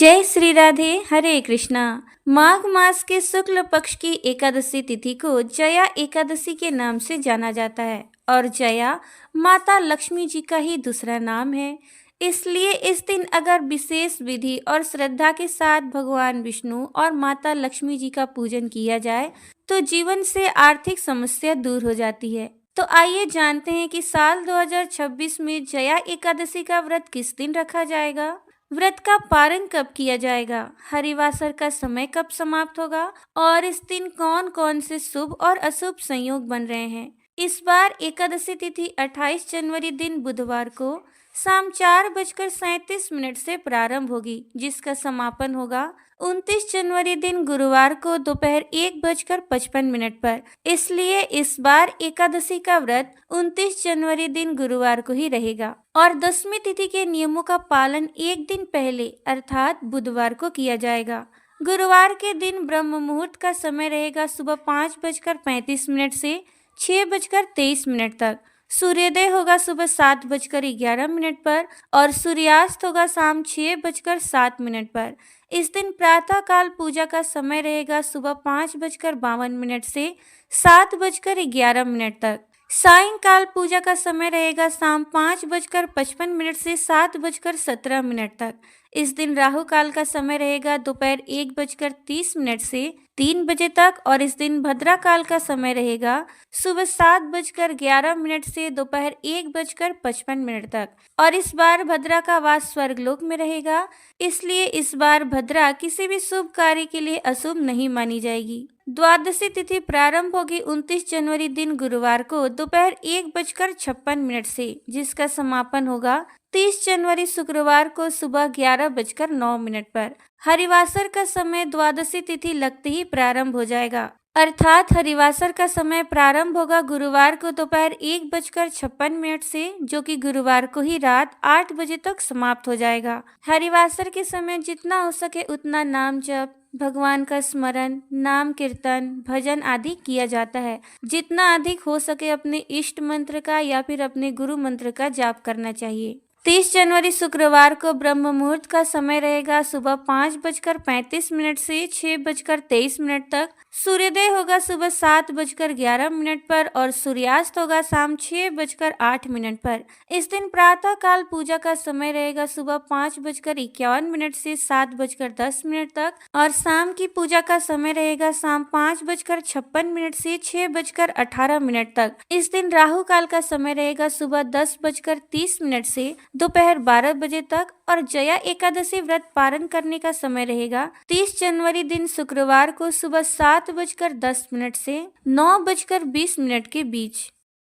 जय श्री राधे। हरे कृष्णा। माघ मास के शुक्ल पक्ष की एकादशी तिथि को जया एकादशी के नाम से जाना जाता है और जया माता लक्ष्मी जी का ही दूसरा नाम है। इसलिए इस दिन अगर विशेष विधि और श्रद्धा के साथ भगवान विष्णु और माता लक्ष्मी जी का पूजन किया जाए तो जीवन से आर्थिक समस्या दूर हो जाती है। तो आइए जानते हैं कि साल 2026 में जया एकादशी का व्रत किस दिन रखा जाएगा, व्रत का पारण कब किया जाएगा, हरिवासर का समय कब समाप्त होगा और इस दिन कौन कौन से शुभ और अशुभ संयोग बन रहे हैं। इस बार एकादशी तिथि 28 जनवरी दिन बुधवार को शाम 4:37 से प्रारंभ होगी, जिसका समापन होगा 29 जनवरी दिन गुरुवार को दोपहर 1:55 पर। इसलिए इस बार एकादशी का व्रत 29 जनवरी दिन गुरुवार को ही रहेगा और दशमी तिथि के नियमों का पालन एक दिन पहले अर्थात बुधवार को किया जाएगा। गुरुवार के दिन ब्रह्म मुहूर्त का समय रहेगा सुबह 5:35 से 6:23 तक। सूर्योदय होगा सुबह 7:11 पर और सूर्यास्त होगा शाम 6:07 पर। इस दिन प्रातः काल पूजा का समय रहेगा सुबह 5:52 से 7:11 तक। सायंकाल पूजा का समय रहेगा शाम 5:55 से 7:17 तक। इस दिन राहु काल का समय रहेगा दोपहर 1:30 से 3 बजे तक और इस दिन भद्रा काल का समय रहेगा सुबह 7:11 से दोपहर 1:55 तक। और इस बार भद्रा का वास स्वर्गलोक में रहेगा, इसलिए इस बार भद्रा किसी भी शुभ कार्य के लिए अशुभ नहीं मानी जाएगी। द्वादशी तिथि प्रारंभ होगी 29 जनवरी दिन गुरुवार को दोपहर 1:56 से, जिसका समापन होगा 30 जनवरी शुक्रवार को सुबह 11:09 पर। हरिवासर का समय द्वादशी तिथि लगते ही प्रारंभ हो जाएगा, अर्थात हरिवासर का समय प्रारंभ होगा गुरुवार को दोपहर 1:56 से, जो कि गुरुवार को ही रात 8 बजे तक समाप्त हो जाएगा। हरिवासर के समय जितना हो सके उतना नाम जप, भगवान का स्मरण, नाम कीर्तन, भजन आदि किया जाता है। जितना अधिक हो सके अपने इष्ट मंत्र का या फिर अपने गुरु मंत्र का जाप करना चाहिए। 30 जनवरी शुक्रवार को ब्रह्म मुहूर्त का समय रहेगा सुबह 5:35 से 6:23 तक। सूर्योदय होगा सुबह 7:11 पर और सूर्यास्त होगा शाम 6:08 पर। इस दिन प्रातः काल पूजा का समय रहेगा सुबह 5:51 से 7:10 तक और शाम की पूजा का समय रहेगा शाम 5:56 से 6:18 तक। इस दिन राहु काल का समय रहेगा सुबह 10:30 से दोपहर 12 बजे तक और जया एकादशी व्रत पारण करने का समय रहेगा 30 जनवरी दिन शुक्रवार को सुबह 7:10 से 9:20 के बीच।